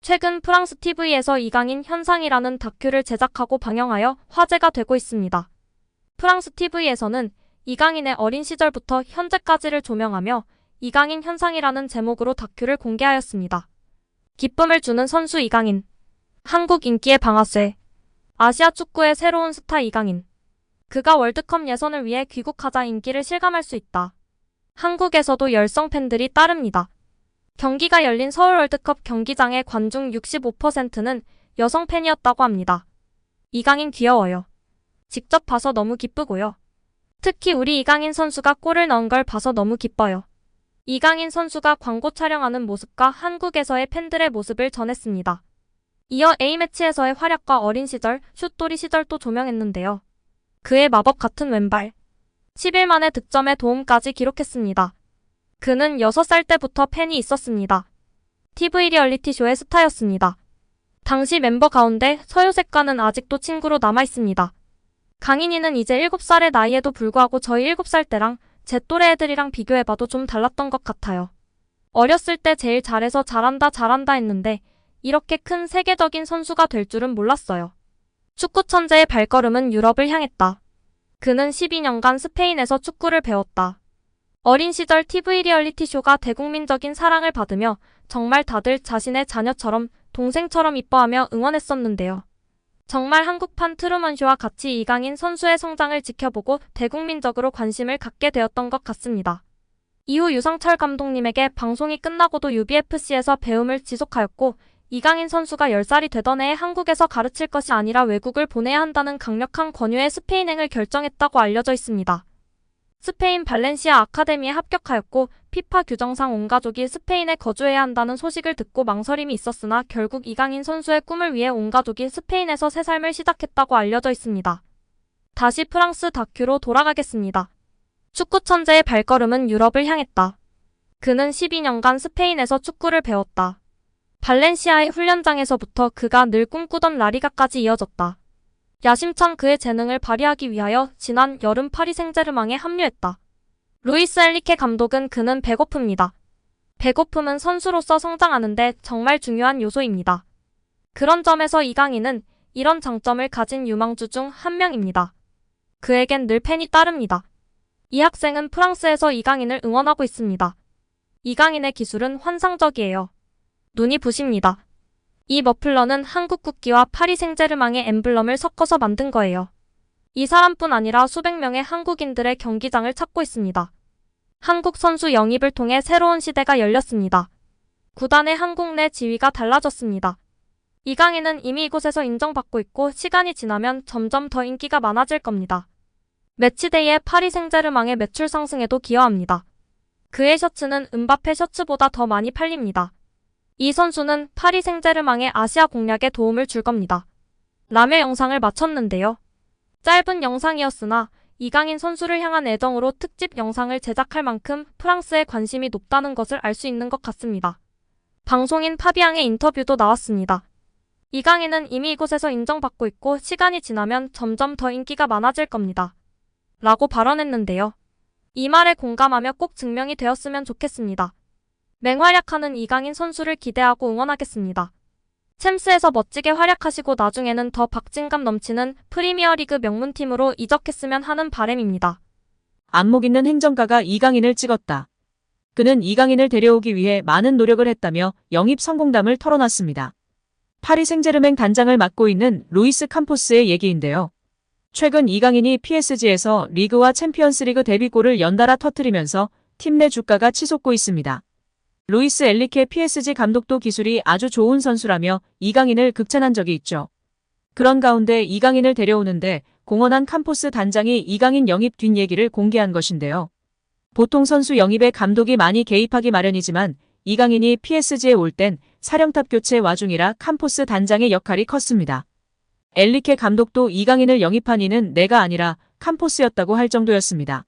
최근 프랑스 TV에서 이강인 현상이라는 다큐를 제작하고 방영하여 화제가 되고 있습니다. 프랑스 TV에서는 이강인의 어린 시절부터 현재까지를 조명하며 이강인 현상이라는 제목으로 다큐를 공개하였습니다. 기쁨을 주는 선수 이강인, 한국 인기의 방아쇠, 아시아 축구의 새로운 스타 이강인. 그가 월드컵 예선을 위해 귀국하자 인기를 실감할 수 있다. 한국에서도 열성 팬들이 따릅니다. 경기가 열린 서울 월드컵 경기장의 관중 65%는 여성 팬이었다고 합니다. 이강인 귀여워요. 직접 봐서 너무 기쁘고요. 특히 우리 이강인 선수가 골을 넣은 걸 봐서 너무 기뻐요. 이강인 선수가 광고 촬영하는 모습과 한국에서의 팬들의 모습을 전했습니다. 이어 A매치에서의 활약과 어린 시절, 슛돌이 시절도 조명했는데요. 그의 마법 같은 왼발, 10일 만에 득점에 도움까지 기록했습니다. 그는 6살 때부터 팬이 있었습니다. TV 리얼리티쇼의 스타였습니다. 당시 멤버 가운데 서유색과는 아직도 친구로 남아있습니다. 강인이는 이제 7살의 나이에도 불구하고 저희 7살 때랑 제 또래 애들이랑 비교해봐도 좀 달랐던 것 같아요. 어렸을 때 제일 잘해서 잘한다 했는데 이렇게 큰 세계적인 선수가 될 줄은 몰랐어요. 축구 천재의 발걸음은 유럽을 향했다. 그는 12년간 스페인에서 축구를 배웠다. 어린 시절 TV 리얼리티쇼가 대국민적인 사랑을 받으며 정말 다들 자신의 자녀처럼 동생처럼 이뻐하며 응원했었는데요. 정말 한국판 트루먼쇼와 같이 이강인 선수의 성장을 지켜보고 대국민적으로 관심을 갖게 되었던 것 같습니다. 이후 유상철 감독님에게 방송이 끝나고도 UBFC에서 배움을 지속하였고 이강인 선수가 10살이 되던 해에 한국에서 가르칠 것이 아니라 외국을 보내야 한다는 강력한 권유에 스페인행을 결정했다고 알려져 있습니다. 스페인 발렌시아 아카데미에 합격하였고 피파 규정상 온 가족이 스페인에 거주해야 한다는 소식을 듣고 망설임이 있었으나 결국 이강인 선수의 꿈을 위해 온 가족이 스페인에서 새 삶을 시작했다고 알려져 있습니다. 다시 프랑스 다큐로 돌아가겠습니다. 축구 천재의 발걸음은 유럽을 향했다. 그는 12년간 스페인에서 축구를 배웠다. 발렌시아의 훈련장에서부터 그가 늘 꿈꾸던 라리가까지 이어졌다. 야심찬 그의 재능을 발휘하기 위하여 지난 여름 파리 생제르맹에 합류했다. 루이스 엔리케 감독은 그는 배고픕니다. 배고픔은 선수로서 성장하는데 정말 중요한 요소입니다. 그런 점에서 이강인은 이런 장점을 가진 유망주 중 한 명입니다. 그에겐 늘 팬이 따릅니다. 이 학생은 프랑스에서 이강인을 응원하고 있습니다. 이강인의 기술은 환상적이에요. 눈이 부십니다. 이 머플러는 한국 국기와 파리 생제르맹의 엠블럼을 섞어서 만든 거예요. 이 사람뿐 아니라 수백 명의 한국인들의 경기장을 찾고 있습니다. 한국 선수 영입을 통해 새로운 시대가 열렸습니다. 구단의 한국 내 지위가 달라졌습니다. 이강인은 이미 이곳에서 인정받고 있고 시간이 지나면 점점 더 인기가 많아질 겁니다. 매치데이의 파리 생제르맹의 매출 상승에도 기여합니다. 그의 셔츠는 음바페 셔츠보다 더 많이 팔립니다. 이 선수는 파리 생제르맹의 아시아 공략에 도움을 줄 겁니다. 라며 영상을 마쳤는데요. 짧은 영상이었으나 이강인 선수를 향한 애정으로 특집 영상을 제작할 만큼 프랑스의 관심이 높다는 것을 알 수 있는 것 같습니다. 방송인 파비앙의 인터뷰도 나왔습니다. 이강인은 이미 이곳에서 인정받고 있고 시간이 지나면 점점 더 인기가 많아질 겁니다. 라고 발언했는데요. 이 말에 공감하며 꼭 증명이 되었으면 좋겠습니다. 맹활약하는 이강인 선수를 기대하고 응원하겠습니다. 챔스에서 멋지게 활약하시고 나중에는 더 박진감 넘치는 프리미어리그 명문팀으로 이적했으면 하는 바람입니다. 안목 있는 행정가가 이강인을 찍었다. 그는 이강인을 데려오기 위해 많은 노력을 했다며 영입 성공담을 털어놨습니다. 파리 생제르맹 단장을 맡고 있는 루이스 캄포스의 얘기인데요. 최근 이강인이 PSG에서 리그와 챔피언스리그 데뷔골을 연달아 터뜨리면서 팀 내 주가가 치솟고 있습니다. 루이스 엔리케 PSG 감독도 기술이 아주 좋은 선수라며 이강인을 극찬한 적이 있죠. 그런 가운데 이강인을 데려오는데 공헌한 캄포스 단장이 이강인 영입 뒷얘기를 공개한 것인데요. 보통 선수 영입에 감독이 많이 개입하기 마련이지만 이강인이 PSG에 올 땐 사령탑 교체 와중이라 캄포스 단장의 역할이 컸습니다. 엔리케 감독도 이강인을 영입한 이는 내가 아니라 캄포스였다고 할 정도였습니다.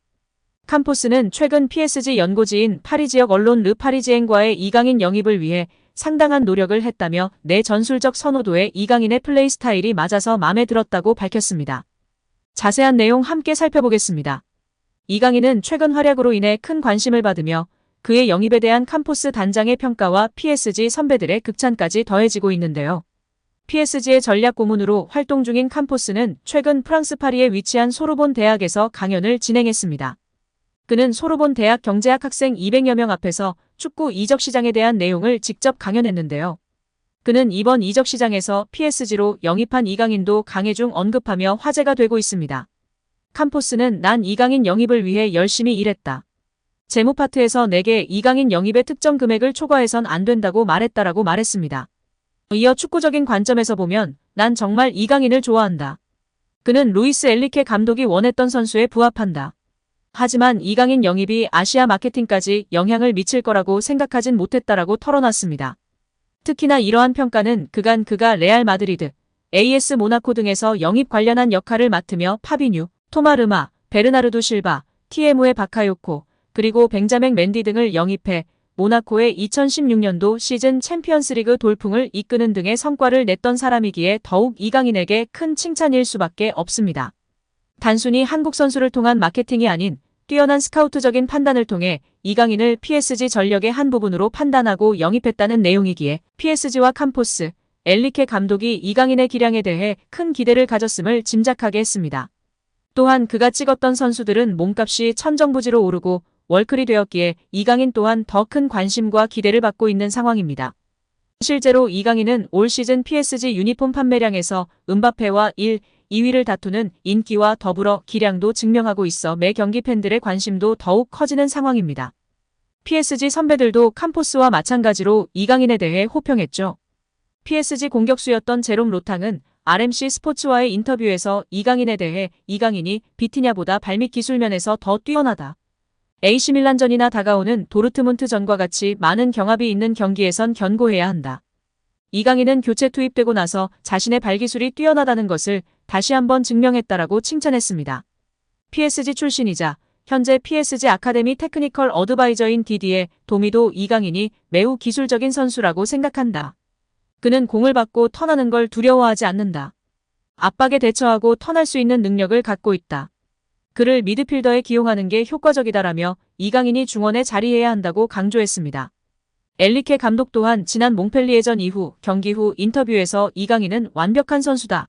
캄포스는 최근 PSG 연고지인 파리 지역 언론 르 파리지앵과의 이강인 영입을 위해 상당한 노력을 했다며 내 전술적 선호도에 이강인의 플레이 스타일이 맞아서 마음에 들었다고 밝혔습니다. 자세한 내용 함께 살펴보겠습니다. 이강인은 최근 활약으로 인해 큰 관심을 받으며 그의 영입에 대한 캄포스 단장의 평가와 PSG 선배들의 극찬까지 더해지고 있는데요. PSG의 전략 고문으로 활동 중인 캄포스는 최근 프랑스 파리에 위치한 소르본 대학에서 강연을 진행했습니다. 그는 소르본 대학 경제학 학생 200여 명 앞에서 축구 이적 시장에 대한 내용을 직접 강연했는데요. 그는 이번 이적 시장에서 PSG로 영입한 이강인도 강의 중 언급하며 화제가 되고 있습니다. 캄포스는 난 이강인 영입을 위해 열심히 일했다. 재무 파트에서 내게 이강인 영입의 특정 금액을 초과해선 안 된다고 말했다라고 말했습니다. 이어 축구적인 관점에서 보면 난 정말 이강인을 좋아한다. 그는 루이스 엔리케 감독이 원했던 선수에 부합한다. 하지만 이강인 영입이 아시아 마케팅까지 영향을 미칠 거라고 생각하진 못했다라고 털어놨습니다. 특히나 이러한 평가는 그가 레알 마드리드, AS 모나코 등에서 영입 관련한 역할을 맡으며 파비뉴, 토마르마, 베르나르도 실바, TM의 바카요코, 그리고 벤자맹 맨디 등을 영입해 모나코의 2016년도 시즌 챔피언스리그 돌풍을 이끄는 등의 성과를 냈던 사람이기에 더욱 이강인에게 큰 칭찬일 수밖에 없습니다. 단순히 한국 선수를 통한 마케팅이 아닌 뛰어난 스카우트적인 판단을 통해 이강인을 PSG 전력의 한 부분으로 판단하고 영입했다는 내용이기에 PSG와 캄포스, 엔리케 감독이 이강인의 기량에 대해 큰 기대를 가졌음을 짐작하게 했습니다. 또한 그가 찍었던 선수들은 몸값이 천정부지로 오르고 월클이 되었기에 이강인 또한 더 큰 관심과 기대를 받고 있는 상황입니다. 실제로 이강인은 올 시즌 PSG 유니폼 판매량에서 음바페와 1, 2위를 다투는 인기와 더불어 기량도 증명하고 있어 매 경기 팬들의 관심도 더욱 커지는 상황입니다. PSG 선배들도 캄포스와 마찬가지로 이강인에 대해 호평했죠. PSG 공격수였던 제롬 로탕은 RMC 스포츠와의 인터뷰에서 이강인에 대해 이강인이 비티냐보다 발밑 기술면에서 더 뛰어나다. AC 밀란전이나 다가오는 도르트문트전과 같이 많은 경합이 있는 경기에선 견고해야 한다. 이강인은 교체 투입되고 나서 자신의 발기술이 뛰어나다는 것을 다시 한번 증명했다라고 칭찬했습니다. PSG 출신이자 현재 PSG 아카데미 테크니컬 어드바이저인 디디에 도미도 이강인이 매우 기술적인 선수라고 생각한다. 그는 공을 받고 턴하는 걸 두려워하지 않는다. 압박에 대처하고 턴할 수 있는 능력을 갖고 있다. 그를 미드필더에 기용하는 게 효과적이다라며 이강인이 중원에 자리해야 한다고 강조했습니다. 엔리케 감독 또한 지난 몽펠리에전 이후 경기 후 인터뷰에서 이강인은 완벽한 선수다.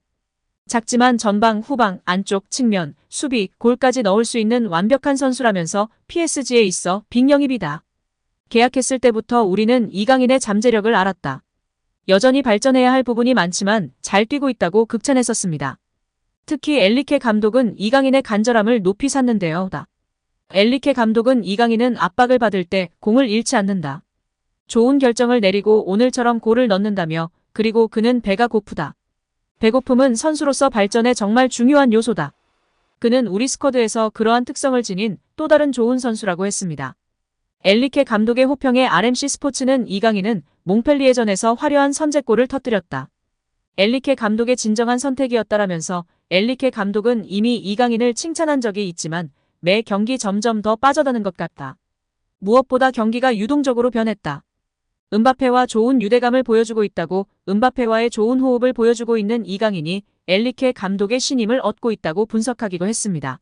작지만 전방, 후방, 안쪽, 측면, 수비, 골까지 넣을 수 있는 완벽한 선수라면서 PSG에 있어 빅영입이다. 계약했을 때부터 우리는 이강인의 잠재력을 알았다. 여전히 발전해야 할 부분이 많지만 잘 뛰고 있다고 극찬했었습니다. 특히 엔리케 감독은 이강인의 간절함을 높이 샀는데요. 엔리케 감독은 이강인은 압박을 받을 때 공을 잃지 않는다. 좋은 결정을 내리고 오늘처럼 골을 넣는다며 그리고 그는 배가 고프다. 배고픔은 선수로서 발전에 정말 중요한 요소다. 그는 우리 스쿼드에서 그러한 특성을 지닌 또 다른 좋은 선수라고 했습니다. 엔리케 감독의 호평에 RMC 스포츠는 이강인은 몽펠리에전에서 화려한 선제골을 터뜨렸다. 엔리케 감독의 진정한 선택이었다라면서 엔리케 감독은 이미 이강인을 칭찬한 적이 있지만 매 경기 점점 더 빠져드는 것 같다. 무엇보다 경기가 유동적으로 변했다. 음바페와 좋은 유대감을 보여주고 있다고 음바페와의 좋은 호흡을 보여주고 있는 이강인이 엔리케 감독의 신임을 얻고 있다고 분석하기도 했습니다.